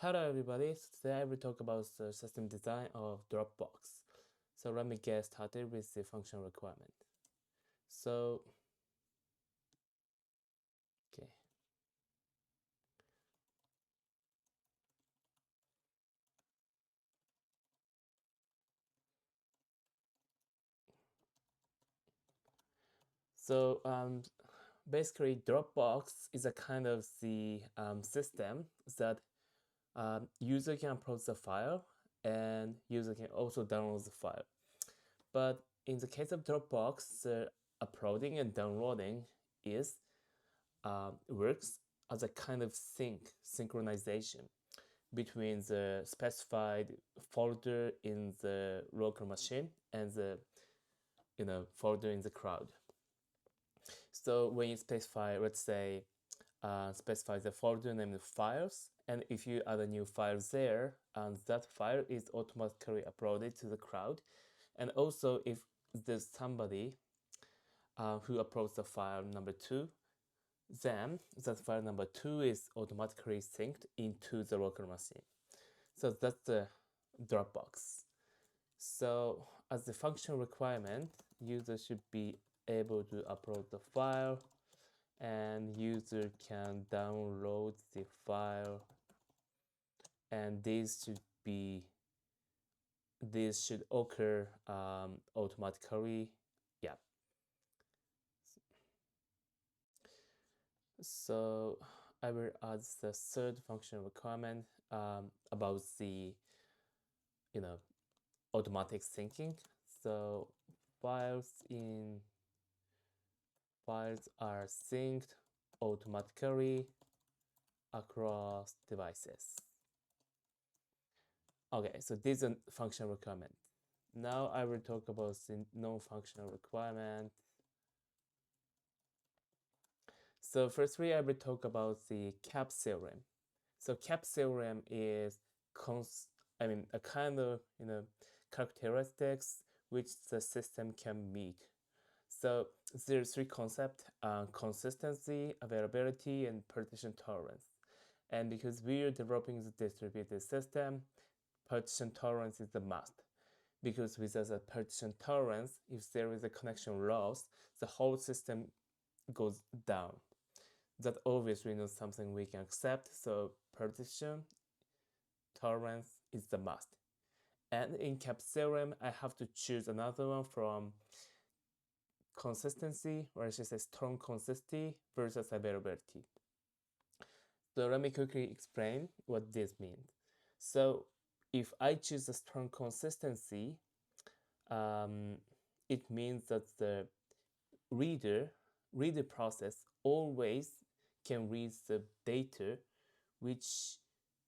Hello everybody, today I will talk about the system design of Dropbox. So let me get started with the function requirement. So, okay. So basically Dropbox is a kind of the system that user can upload the file and user can also download the file. But in the case of Dropbox, the uploading and downloading is works as a kind of synchronization between the specified folder in the local machine and the folder in the cloud. So when you specify, let's say, specify the folder name of files, and if you add a new file there, and that file is automatically uploaded to the cloud. And also, if there's somebody who uploads the file number 2, then that file number 2 is automatically synced into the local machine. So that's the Dropbox. So as the function requirement, user should be able to upload the file and user can download the file, and this should occur automatically. Yeah. So I will add the third function requirement about the automatic syncing. So files are synced automatically across devices. Okay, so this is a function requirement. Now I will talk about the non-functional requirement. So firstly, I will talk about the cap theorem. So cap theorem is a kind of characteristics which the system can meet. So there are three concepts: consistency, availability, and partition tolerance. And because we are developing the distributed system, partition tolerance is the must. Because without a partition tolerance, if there is a connection loss, the whole system goes down. That obviously not something we can accept, so partition tolerance is the must. And in cap theorem, I have to choose another one from consistency, or I should say strong consistency versus availability. So let me quickly explain what this means. So if I choose a strong consistency, um, it means that the reader process always can read the data which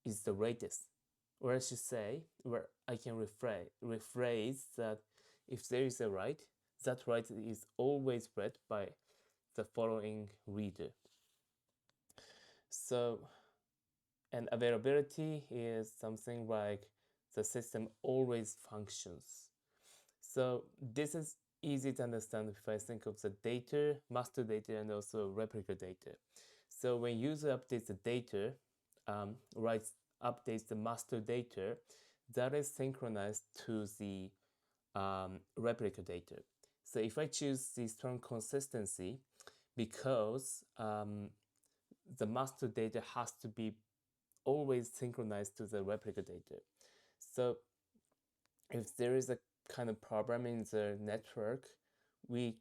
is the latest. Or I should say, where I can rephrase that if there is a write, that write is always read by the following reader. So, and availability is something like the system always functions. So this is easy to understand if I think of the data, master data, and also replica data. So when user updates the data, updates the master data, that is synchronized to the replica data. So if I choose the strong consistency, because the master data has to be always synchronized to the replica data. So if there is a kind of problem in the network, reader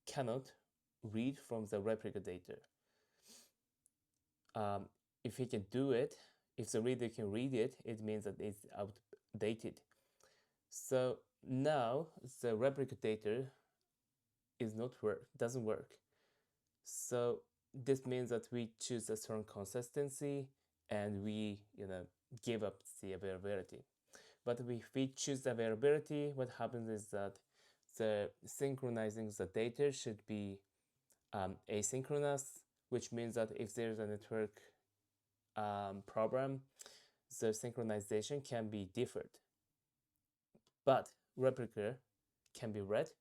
cannot read from the replica data. If he can do it, if the reader can read it, it means that it's outdated. So now the replica data doesn't work. So this means that we choose a certain consistency and we give up the availability. But if we choose the availability, what happens is that the synchronizing the data should be asynchronous, which means that if there's a network problem, the synchronization can be deferred. But replica can be read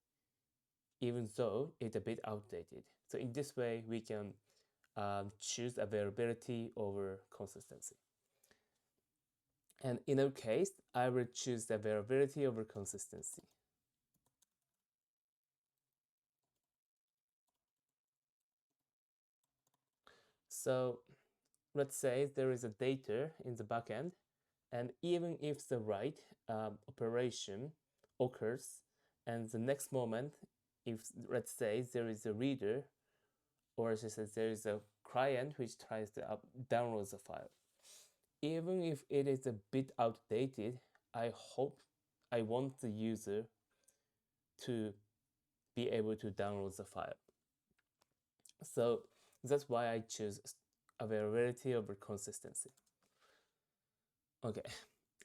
even though it's a bit outdated. So in this way, we can choose availability over consistency. And in our case, I will choose availability over consistency. So let's say there is a data in the backend, and even if the write operation occurs, and the next moment, if let's say there is a reader, or as I said, there is a client which tries to download the file, even if it is a bit outdated, I want the user to be able to download the file. So that's why I choose availability over consistency. Okay,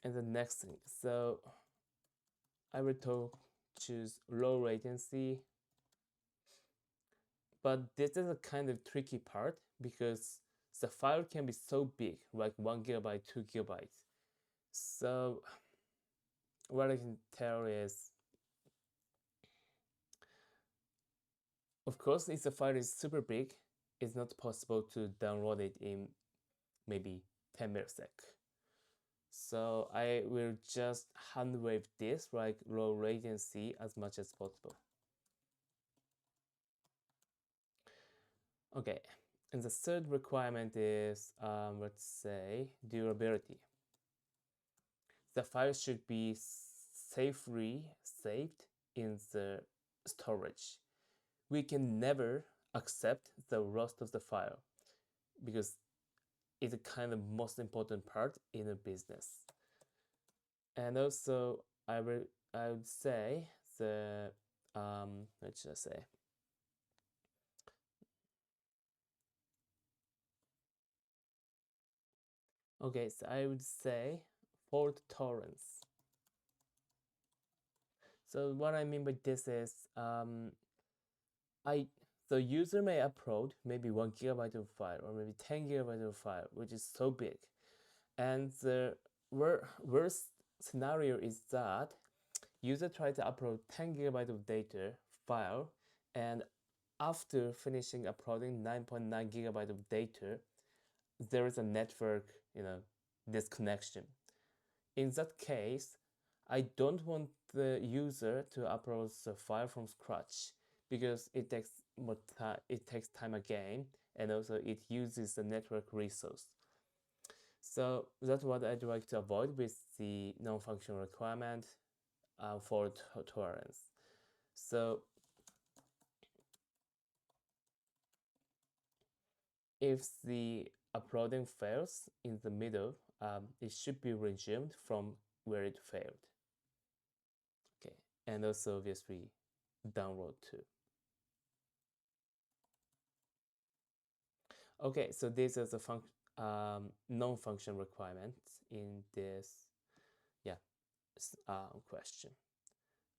and the next thing, so I will choose low latency, but this is a kind of tricky part because the file can be so big, like 1 gigabyte, 2 gigabytes. So what I can tell is, of course, if the file is super big, it's not possible to download it in maybe 10 milliseconds. So I will just hand wave this like low latency as much as possible. Okay, and the third requirement is, let's say, durability. The file should be safely saved in the storage. We can never accept the loss of the file because it's a kind of most important part in a business. And also, I would say the what should I say? Okay, so I would say fault tolerance. So what I mean by this is, the user may upload maybe 1 gigabyte of file or maybe 10 gigabyte of file, which is so big, and the worst scenario is that user try to upload 10 gigabyte of data file, and after finishing uploading 9.9 gigabyte of data, there is a network, disconnection. In that case, I don't want the user to upload the file from scratch because it takes more time. It takes time again, and also it uses the network resource. So that's what I'd like to avoid with the non-functional requirement for tolerance. So if the uploading fails in the middle, it should be resumed from where it failed. Okay, and also obviously download too. Okay, so these are the non-function requirements in this, yeah, question.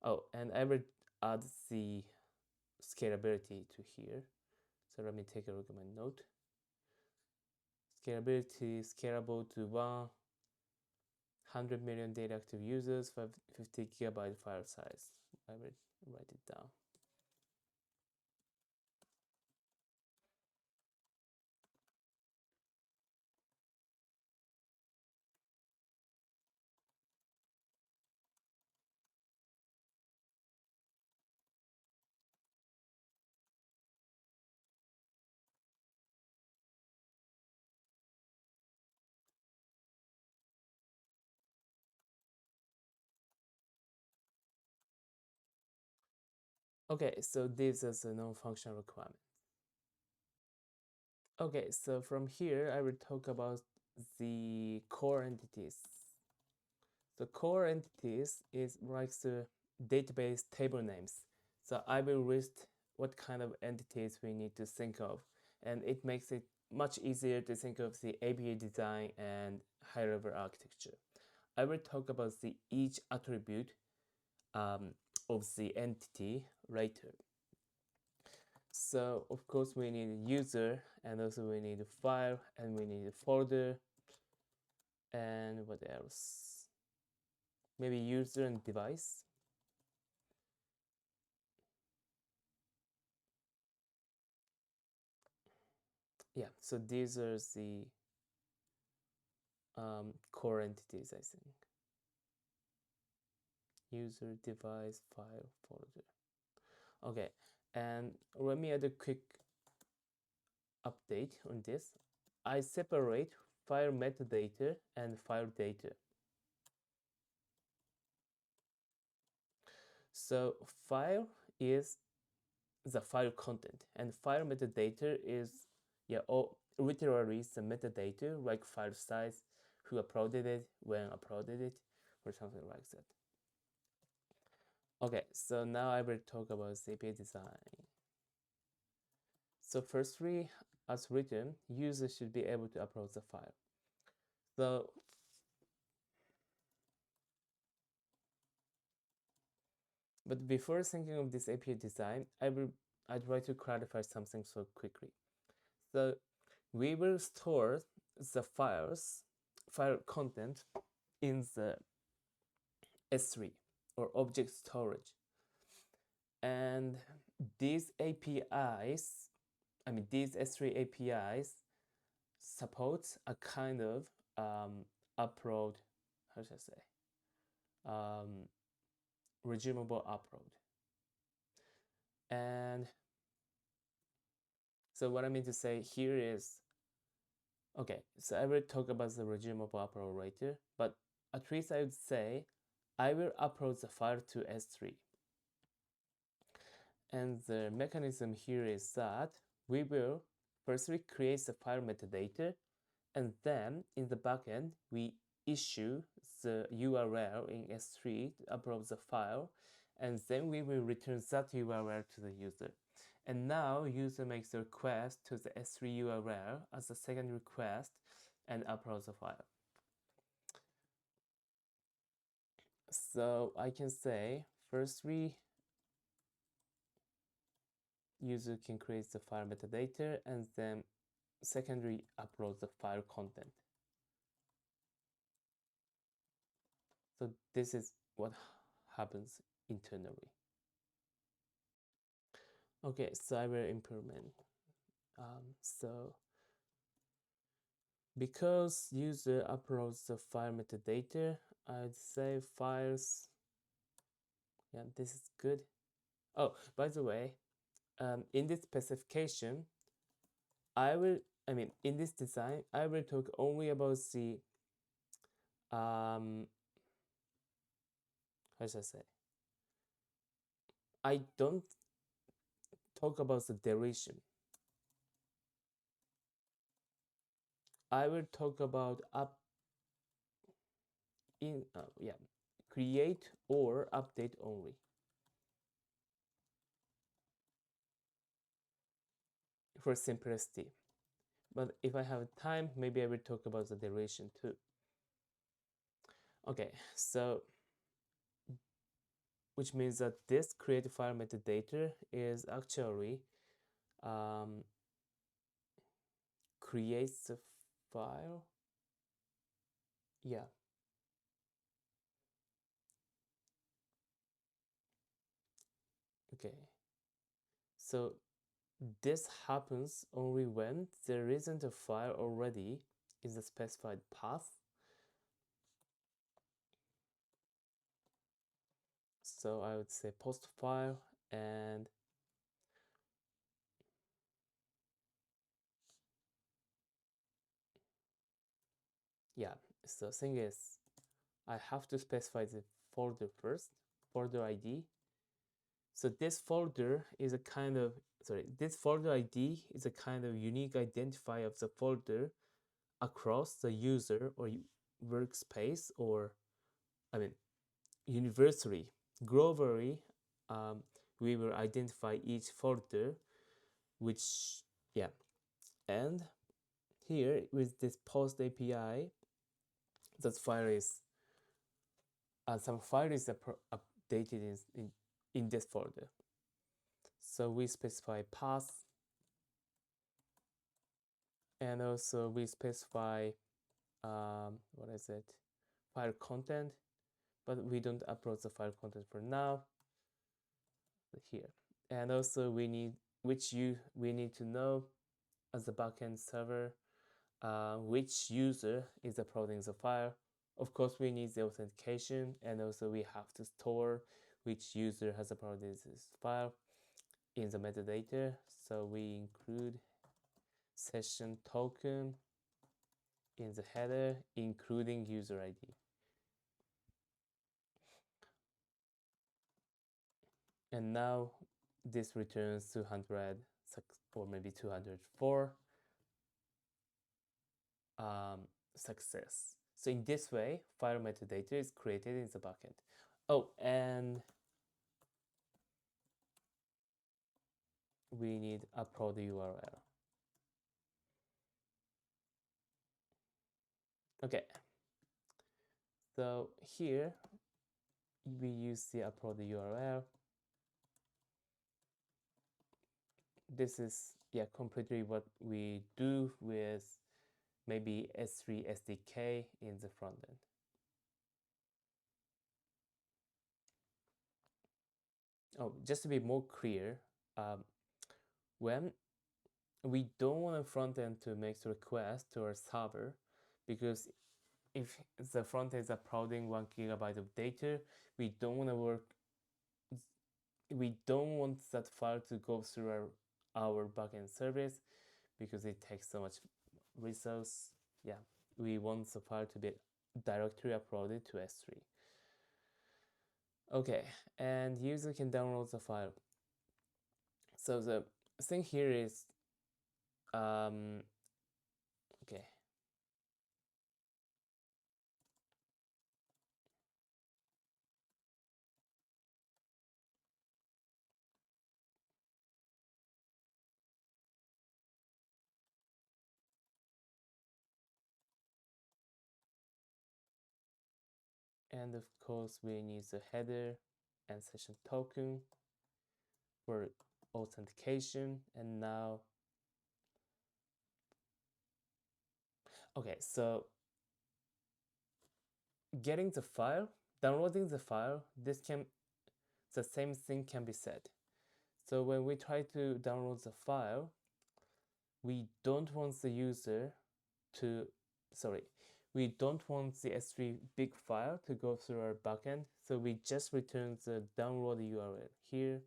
Oh, and I will add the scalability to here. So let me take a look at my note. Scalability, scalable to 100 million data active users, 50 gigabyte file size. I will write it down. Okay, so this is a non-functional requirement. Okay, so from here, I will talk about the core entities. The core entities is like the database table names. So I will list what kind of entities we need to think of, and it makes it much easier to think of the API design and high-level architecture. I will talk about the each attribute of the entity later. So of course we need a user, and also we need a file, and we need a folder, and what else? Maybe user and device. yeah, so these are the core entities, I think. User, device, file, folder. Okay, and let me add a quick update on this. I separate file metadata and file data. So file is the file content, and file metadata is, yeah, literally the metadata, like file size, who uploaded it, when uploaded it, or something like that. Okay, so now I will talk about API design. So firstly, as written, users should be able to upload the file. So but before thinking of this API design, I'd like to clarify something so quickly. So we will store the file content in the S3 or object storage. And these APIs, these S3 APIs support a kind of upload, how should I say, um, resumable upload. And so what I mean to say here is, okay, so I will talk about the resumable upload later, but at least I would say I will upload the file to S3. And the mechanism here is that we will firstly create the file metadata, and then in the backend, we issue the URL in S3 to upload the file, and then we will return that URL to the user. And now user makes a request to the S3 URL as a second request and uploads the file. So I can say, firstly, user can create the file metadata, and then secondary upload the file content. So this is what happens internally. Okay, so I will implement. So because user uploads the file metadata, I'd say files. Yeah, this is good. Oh, by the way, in this specification, in this design, I will talk only about the, how should I say? I don't talk about the duration. I will talk about create or update only. For simplicity. But if I have time, maybe I will talk about the duration too. Okay, so which means that this create file metadata is actually creates the file. Yeah. Okay. So this happens only when there isn't a file already in the specified path. So I would say post file, and yeah, so the thing is, I have to specify the folder first, folder ID. So this folder is a kind of, this folder ID is a kind of unique identifier of the folder across the user or workspace, or universally, globally, we will identify each folder, which, yeah. And here with this post API, that file is, some file is updated in this folder. So we specify path, and also we specify, what is it, file content, but we don't upload the file content for now here. And also we need to know as a backend server, which user is uploading the file. Of course, we need the authentication, and also we have to store which user has uploaded this file in the metadata. So we include session token in the header, including user ID. And now this returns 200 or maybe 204 success. So in this way, file metadata is created in the backend. Oh, and we need upload URL. Okay, so here we use the upload URL. This is completely what we do with maybe S3 SDK in the front end. Oh, just to be more clear, when we don't want a front end to make the request to our server, because if the front end is uploading 1 GB of data, we don't want that file to go through our backend service because it takes so much resource. Yeah, we want the file to be directly uploaded to S3. Okay, and user can download the file. So the thing here is, okay. And of course, we need the header and session token for authentication. And now, okay, so getting the file, downloading the file, the same thing can be said. So when we try to download the file, we don't want the user to, we don't want the S3 big file to go through our backend. So we just return the download URL here.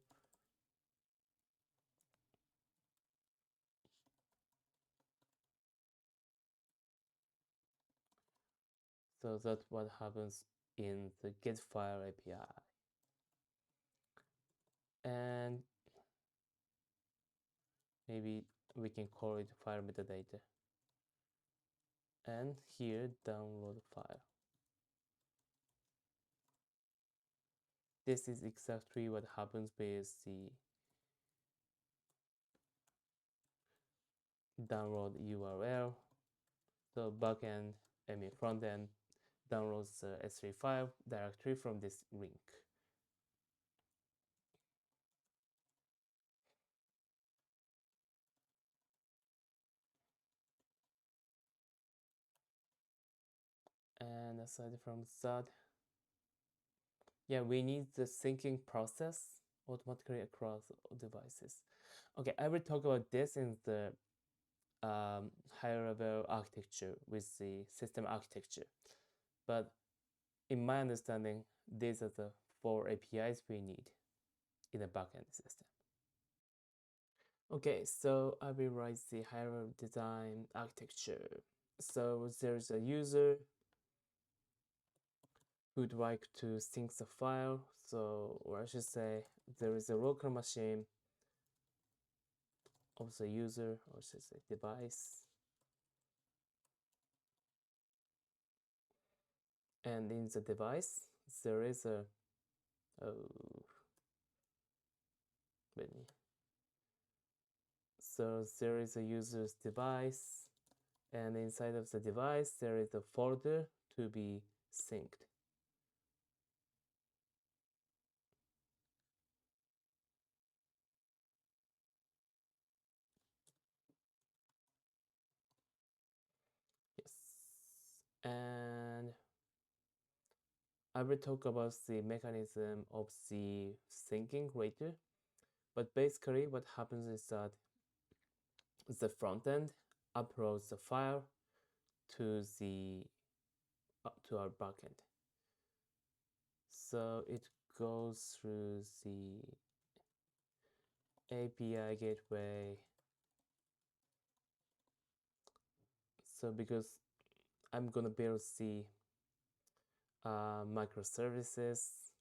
So that's what happens in the get file API. And maybe we can call it file metadata. And here, download file. This is exactly what happens with the download URL. So backend, front end downloads the S3 file directly from this link. And aside from that, yeah, we need the syncing process automatically across devices. Okay, I will talk about this in the higher level architecture with the system architecture. But in my understanding, these are the 4 APIs we need in a backend system. Okay, so I will write the higher level design architecture. So there's a user who'd like to sync the file. So, or I should say, there is a local machine of the user, or should say device. And in the device, there is a, oh, let me. So there is a user's device, and inside of the device, there is a folder to be synced. Yes. And I will talk about the mechanism of the syncing later. But basically what happens is that the front end uploads the file to to our backend. So it goes through the API gateway. So because I'm gonna build the microservices,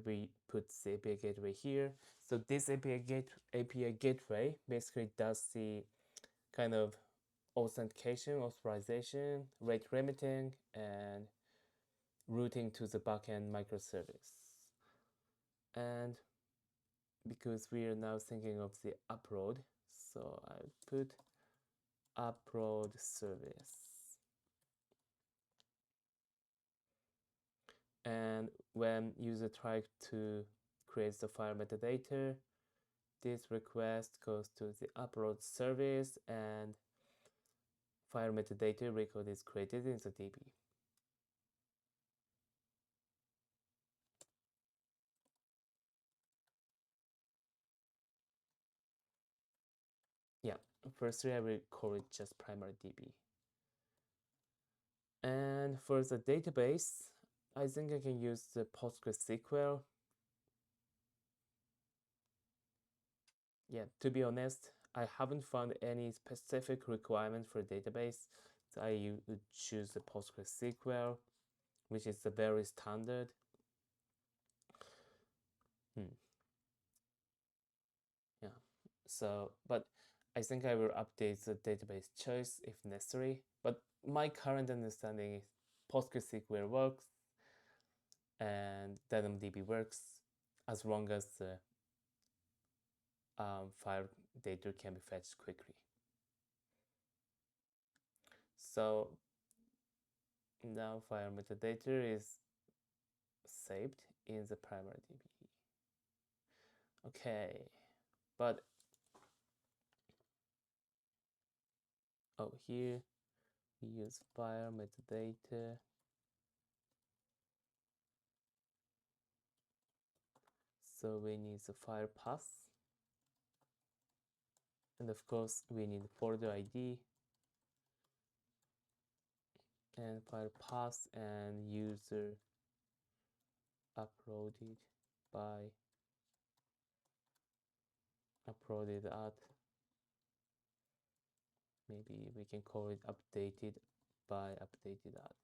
we put the API gateway here. So this API gateway basically does the kind of authentication, authorization, rate limiting, and routing to the backend microservice. And because we are now thinking of the upload, so I put upload service. And when user tries to create the file metadata, this request goes to the upload service and file metadata record is created in the DB. Yeah, firstly I will call it just primary DB. And for the database, I think I can use the PostgreSQL. Yeah, to be honest, I haven't found any specific requirement for database. So I would choose the PostgreSQL, which is the very standard. Yeah, so, but I think I will update the database choice if necessary. But my current understanding is PostgreSQL works and DynamDB works as long as the file data can be fetched quickly. So now file metadata is saved in the primary DB. Okay, but here we use file metadata. So we need the file path. And of course, we need folder ID and file path and user uploaded by uploaded at, maybe we can call it updated by updated at.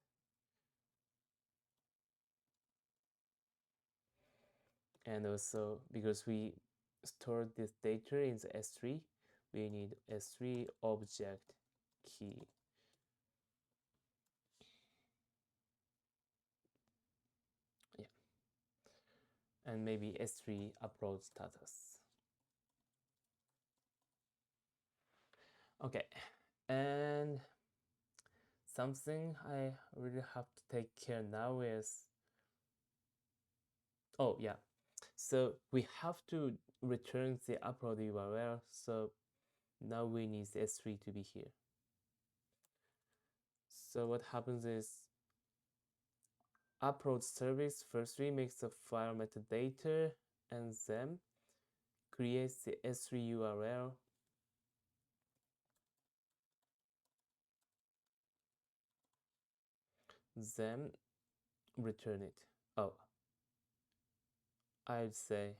And also because we store this data in the S3, we need S3 object key. Yeah. And maybe S3 upload status. Okay. And something I really have to take care now is, oh yeah, so we have to return the upload URL. So now we need the S3 to be here. So what happens is upload service firstly makes the file metadata and then creates the S3 URL. Then return it. Oh, I'd say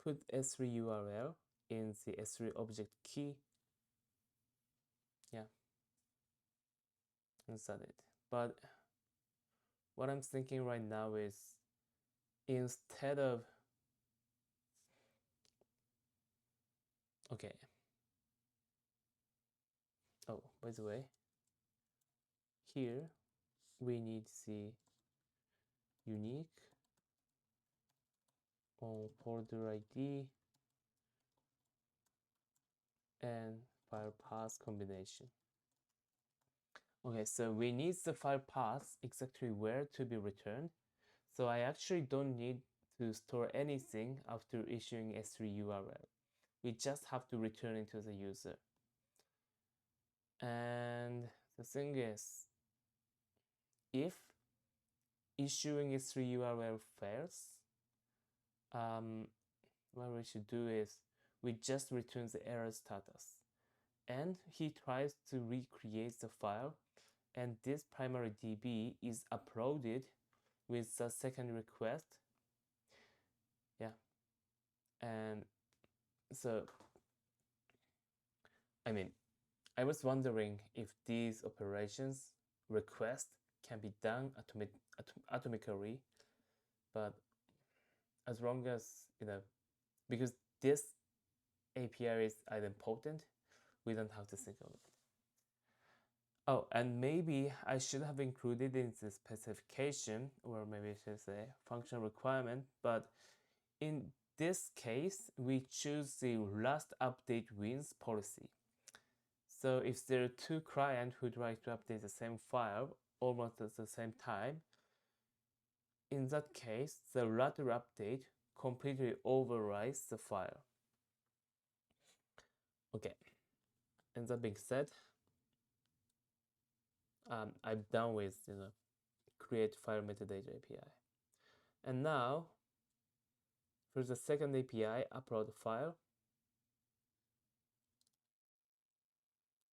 put S3 URL in the S3 object key. Yeah, and set it. But what I'm thinking right now is instead of, okay. Oh, by the way, here we need the unique on folder ID and file path combination. Okay, so we need the file path exactly where to be returned. So I actually don't need to store anything after issuing S3 URL. We just have to return it to the user. And the thing is, if issuing S3 URL fails, um, what we should do is we just return the error status, and he tries to recreate the file, and this primary DB is uploaded with the second request. Yeah, and so I mean, I was wondering if these operations request can be done atomically, but as long as because this API is idempotent, we don't have to think of it. Oh, and maybe I should have included in the specification, or maybe I should say function requirement, but in this case, we choose the last update wins policy. So if there are two clients who try to update the same file almost at the same time, in that case, the latter update completely overrides the file. Okay, and that being said, I'm done with create file metadata API. And now for the second API, upload file,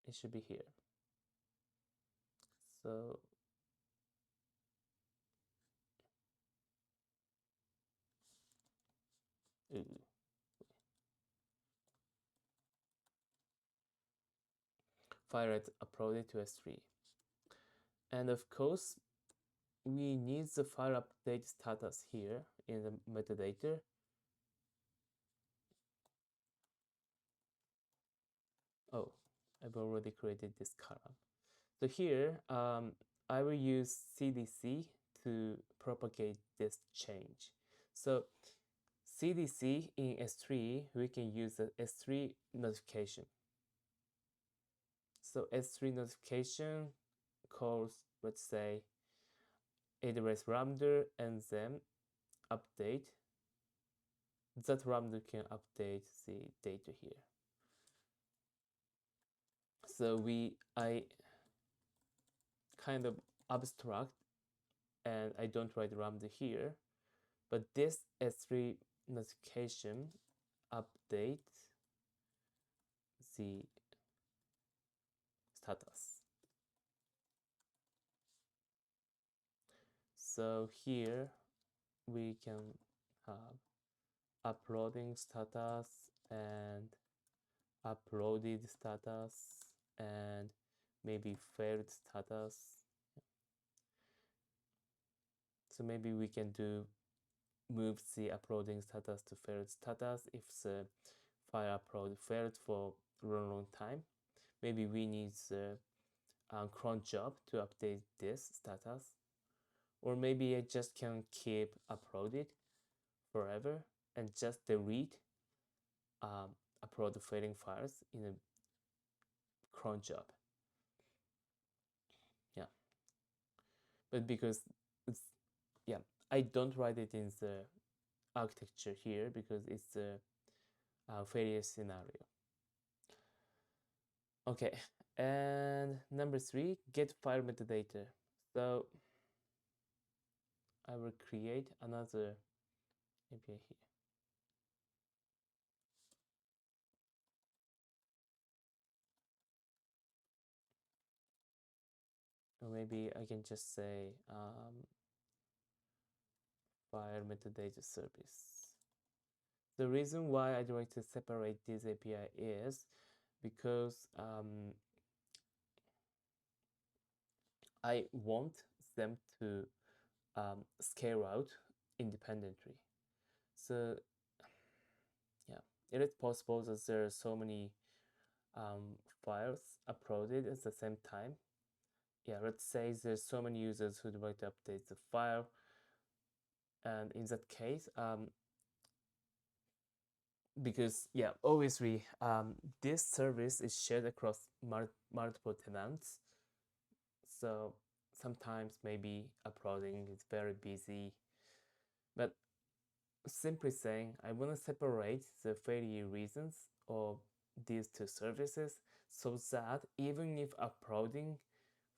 it should be here. So file is uploaded to S3. And of course, we need the file update status here in the metadata. Oh, I've already created this column. So here, I will use CDC to propagate this change. So CDC in S3, we can use the S3 notification. So S3 notification calls, let's say, address lambda and then update. That lambda can update the data here. So I kind of abstract and I don't write lambda here, but this S3 notification update the status. So here we can have uploading status and uploaded status and maybe failed status. So maybe we can move the uploading status to failed status if the file upload failed for a long time. Maybe we need the cron job to update this status, or maybe I just can keep uploaded forever and just delete upload failing files in a cron job. Yeah, but because it's I don't write it in the architecture here because it's a failure scenario. Okay, and number 3, get file metadata. So I will create another API here. Or maybe I can just say file metadata service. The reason why I'd like to separate this API is because I want them to scale out independently. So yeah, it is possible that there are so many files uploaded at the same time. Yeah, let's say there's so many users who'd like to update the file, and in that case, because yeah, obviously this service is shared across multiple tenants, so sometimes maybe uploading is very busy, but simply saying I want to separate the failure reasons of these two services so that even if uploading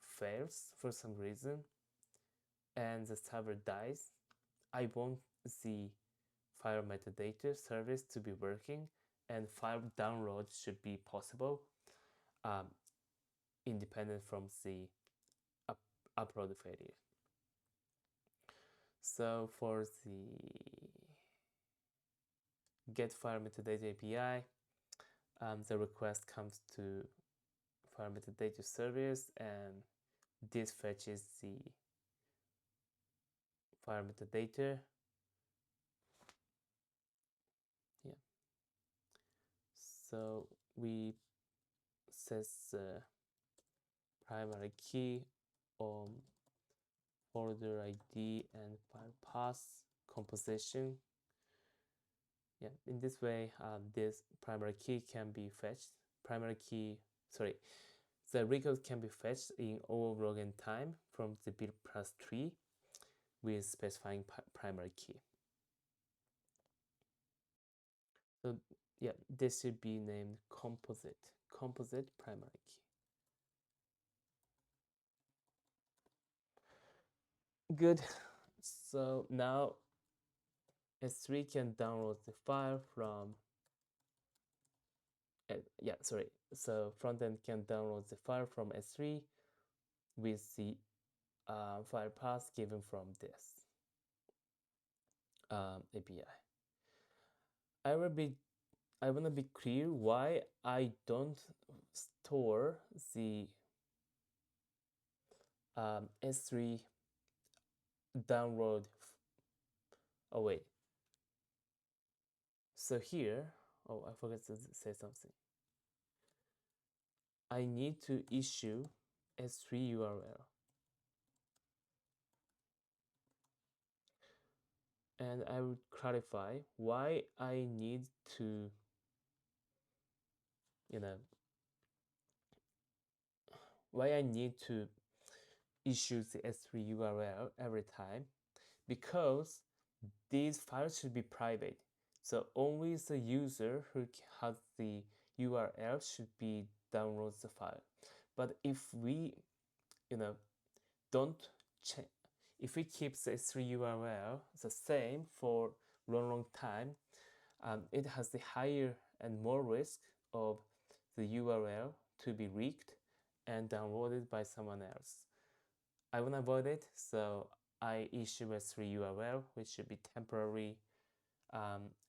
fails for some reason and the server dies, I want the file metadata service to be working, and file download should be possible, um, independent from the upload failure. So for the get file metadata API, the request comes to file metadata service, and this fetches the file metadata. Yeah. So we set the primary key on folder ID and file path composition. Yeah, in this way, this primary key can be fetched. The record can be fetched in all login time from the build plus tree with specifying primary key. So yeah, this should be named composite primary key. Good. So now S3 can download the file from so frontend can download the file from S3 with the file path given from this API. I want to be clear why I don't store the S3 download. Oh wait. So here, I forgot to say something. I need to issue S3 URL. And I would clarify why I need to, why I need to issue the S3 URL every time, because these files should be private. So only the user who has the URL should be download the file. But if we, don't change, if we keep the S3 URL the same for long time, it has the higher and more risk of the URL to be leaked and downloaded by someone else. I want to avoid it, so I issue a S3 URL, which should be temporary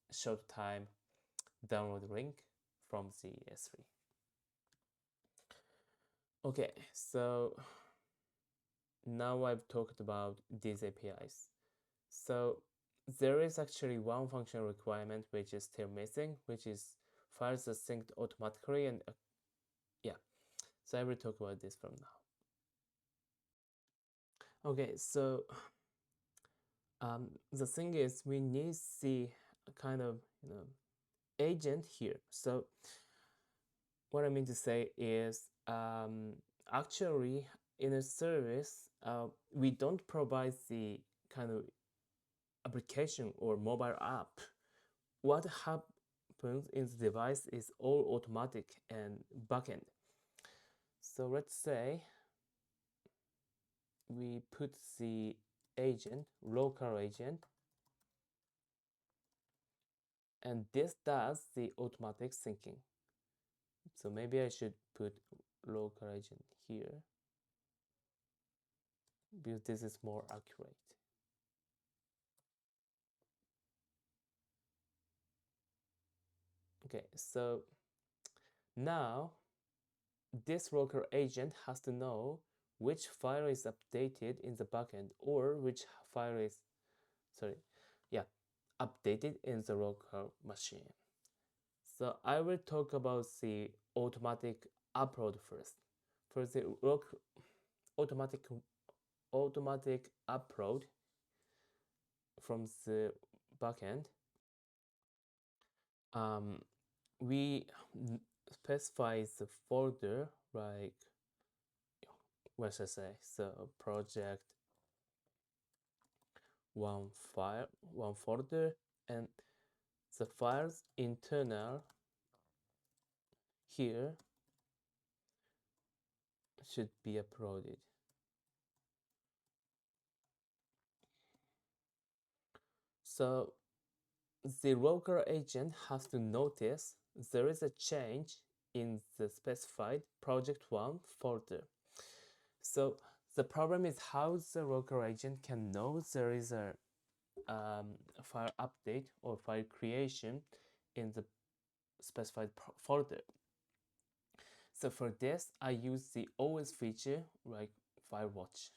short time download link from the S3. Okay, so now I've talked about these APIs. So there is actually one function requirement which is still missing, which is files are synced automatically, and so I will talk about this from now. Okay, so the thing is, we need the kind of agent here. So what I mean to say is, actually in a service, we don't provide the kind of application or mobile app. What happens in the device is all automatic and backend. So let's say we put the agent, local agent, and this does the automatic syncing. So maybe I should put local agent here because this is more accurate. Okay, so now this local agent has to know which file is updated in the backend or which file is, updated in the local machine. So I will talk about the automatic upload first. For the automatic upload from the backend, we specify the folder like, what should I say? So project one folder, and the files internal here should be uploaded. So the Rocker agent has to notice there is a change in the specified project 1 folder. So the problem is how the Rocker agent can know there is a file update or file creation in the specified folder. So for this, I use the OS feature like file watch.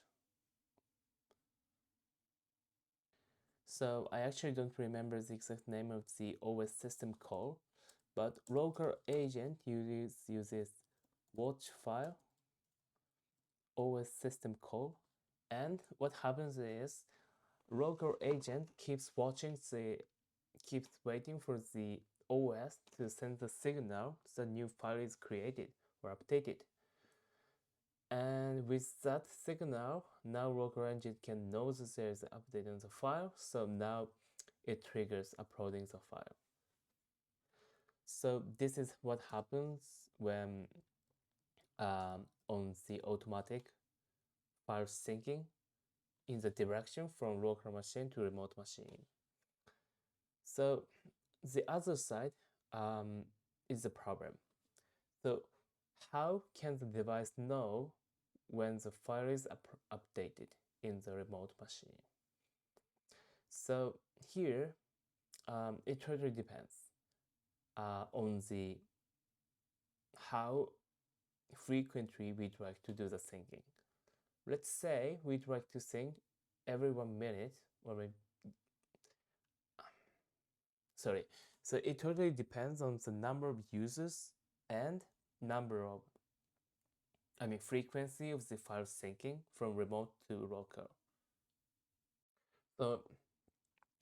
So I actually don't remember the exact name of the OS system call, but Rocker agent uses watch file OS system call, and what happens is Rocker agent keeps waiting for the OS to send the signal the new file is created or updated. And with that signal, now Rocker agent can know that there is an update on the file, so now it triggers uploading the file. So this is what happens when on the automatic file syncing in the direction from local machine to remote machine. So the other side is the problem. So how can the device know when the file is updated in the remote machine? So here it totally depends on the how frequently we'd like to do the syncing. Let's say we'd like to sync every 1 minute, or maybe, sorry. So it totally depends on the number of users and number of, frequency of the file syncing from remote to local. So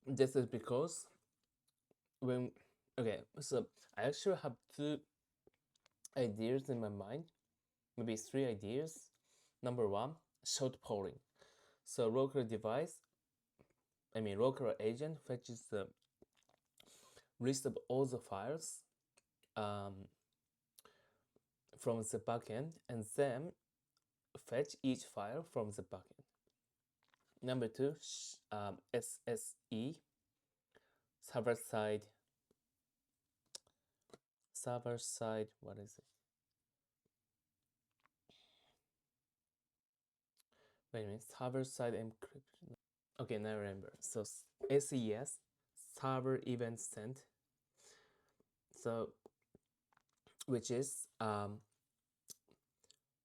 this is because when, okay, so I actually have two ideas in my mind, maybe three ideas. Number one, short polling. So local agent fetches the list of all the files from the backend and then fetch each file from the backend. Number two, SSE, server side, what is it? Wait a minute, server side encryption. Okay, now I remember. So SES, server event sent. So, which is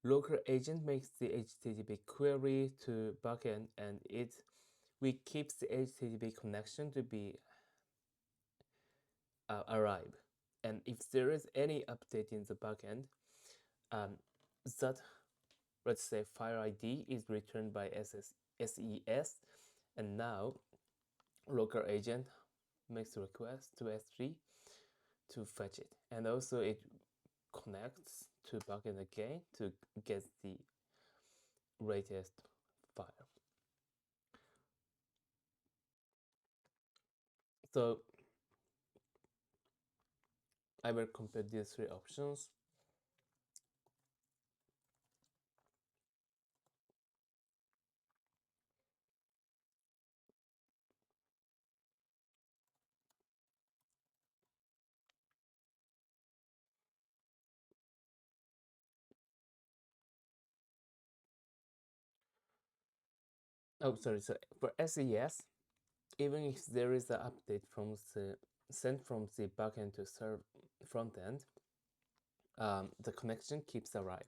local agent makes the HTTP query to backend, and we keep the HTTP connection to be arrive. And if there is any update in the backend, that, let's say, file ID is returned by SES, and now local agent makes a request to S3 to fetch it, and also it connects to backend again to get the latest file. So I will compare these three options. Oh, sorry. So for SES, even if there is an update from the sent from the backend to serve front end, the connection keeps alive.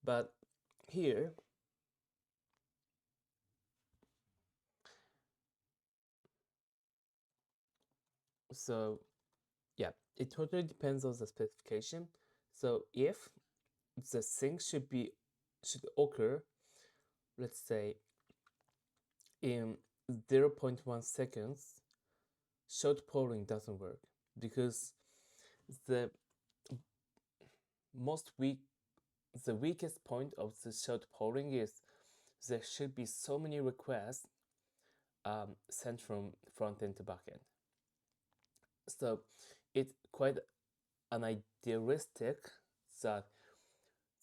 But here, so yeah, it totally depends on the specification. So if the sync should occur, let's say in 0.1 seconds, short polling doesn't work because the most weak the weakest point of the short polling is there should be so many requests sent from front end to back end. So it's quite an idealistic that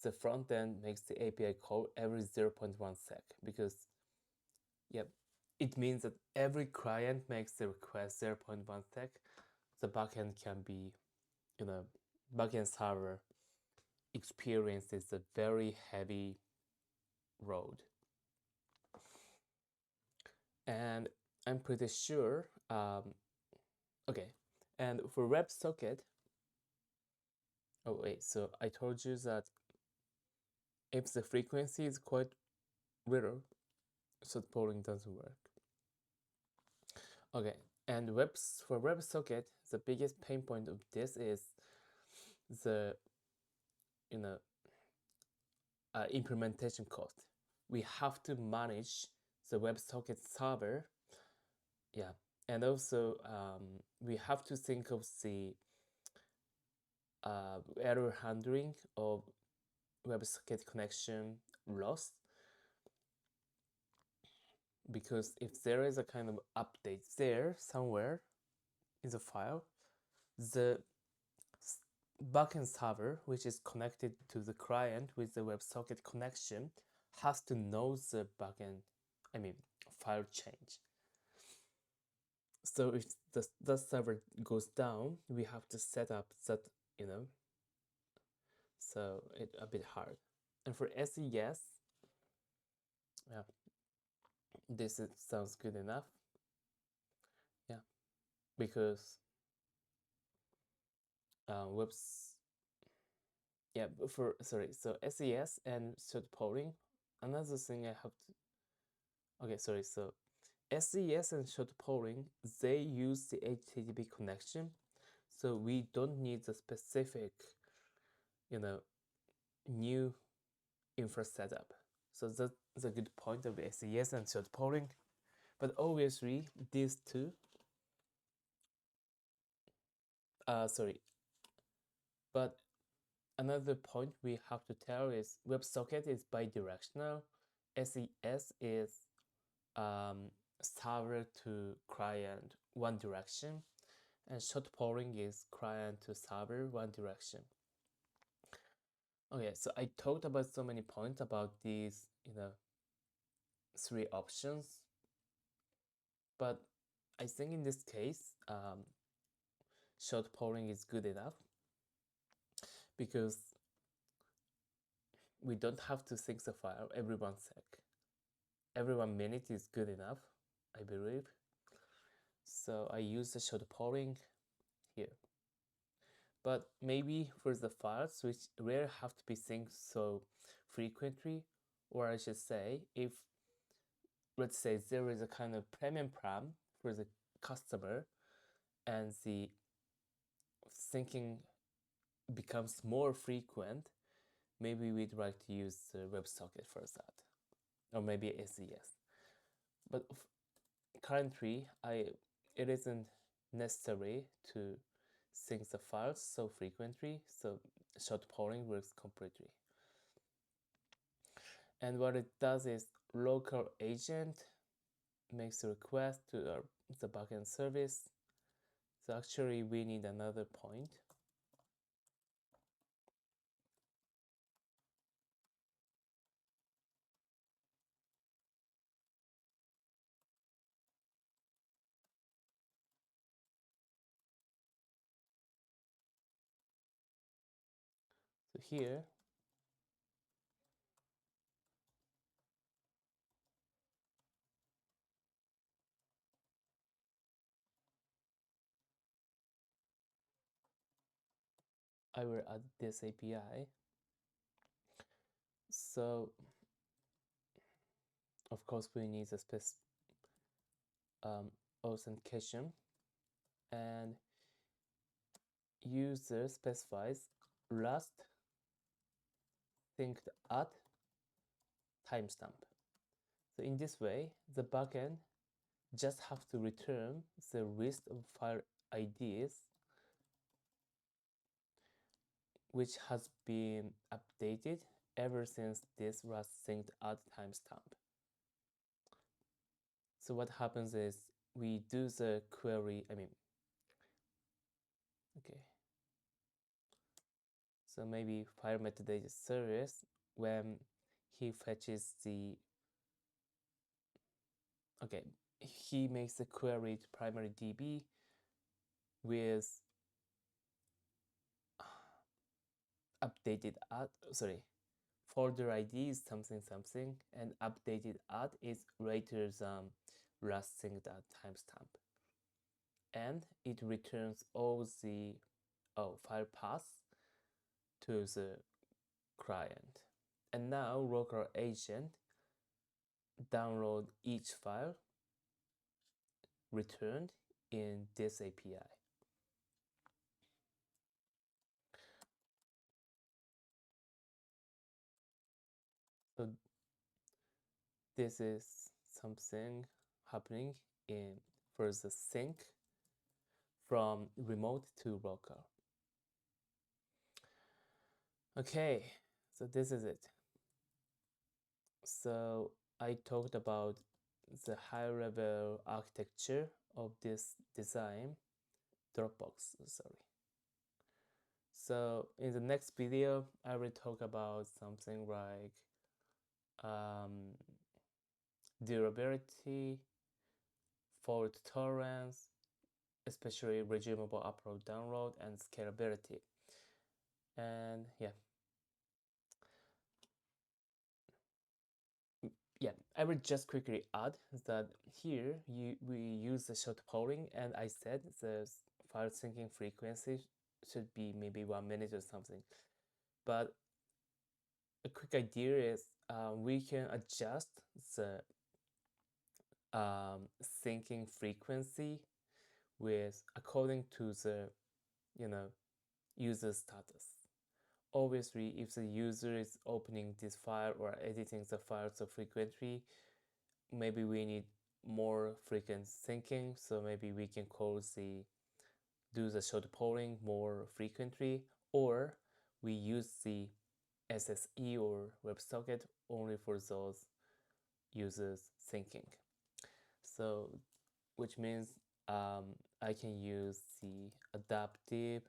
the front end makes the API call every 0.1 sec because, yep, it means that every client makes the request 0.1 sec. The backend can be, backend server experiences a very heavy load. And I'm pretty sure, okay, and for WebSocket, oh wait, so I told you that if the frequency is quite little, so polling doesn't work. Okay, and for WebSocket, the biggest pain point of this is the you know implementation cost. We have to manage the WebSocket server, yeah, and also we have to think of the error handling of WebSocket connection loss, because if there is a kind of update there somewhere in the file, the backend server, which is connected to the client with the WebSocket connection, has to know the file change. So if the server goes down, we have to set up that, so it's a bit hard. And for SES, yeah, sounds good enough. Yeah, because webs, yeah, so SES and short polling. Another thing I have to, okay, sorry, so SES and short polling, they use the HTTP connection, so we don't need the specific, new infra setup. So that's a good point of SES and short polling. But obviously, these two, sorry, but another point we have to tell is WebSocket is bidirectional, SES is server to client one direction, and short polling is client to server one direction. Okay, so I talked about so many points about these, three options, but I think in this case, short polling is good enough because we don't have to sync the file every 1 sec. Every 1 minute is good enough, I believe. So I use the short polling here. But maybe for the files which rarely have to be synced so frequently, or I should say, if let's say there is a kind of premium plan for the customer and the syncing becomes more frequent, maybe we'd like to use the WebSocket for that, or maybe SES. But currently, it isn't necessary to sync the files so frequently, so short polling works completely. And what it does is local agent makes a request to the backend service. So actually we need another point. So here, I will add this API. So of course we need a authentication, and user specifies last synced at timestamp. So in this way, the backend just have to return the list of file IDs which has been updated ever since this was synced at timestamp. So what happens is we do the query, okay. So maybe file metadata service, when he fetches the, okay, he makes a query to primary DB with updated add, sorry, folder ID is something something, and updated add is greater than last synced timestamp. And it returns all the file paths to the client. And now local agent download each file returned in this API. So this is something happening in for the sync from remote to local. Okay, so this is it. So I talked about the high level architecture of this design, Dropbox, sorry. So in the next video, I will talk about something like um, durability, fault tolerance, especially resumable upload download, and scalability. And yeah, I will just quickly add that here we use the short polling, and I said the file syncing frequency should be maybe 1 minute or something. But a quick idea is we can adjust the syncing frequency with according to the user status. Obviously, if the user is opening this file or editing the file so frequently, maybe we need more frequent syncing, so maybe we can do the short polling more frequently, or we use the SSE or WebSocket only for those users syncing. So which means I can use the adaptive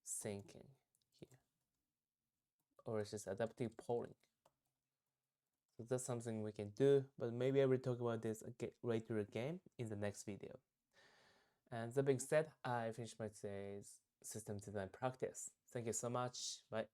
syncing here, or it's just adaptive polling. So that's something we can do, but maybe I will talk about this later again in the next video. And that being said, I finished my today's system design practice. Thank you so much. Bye.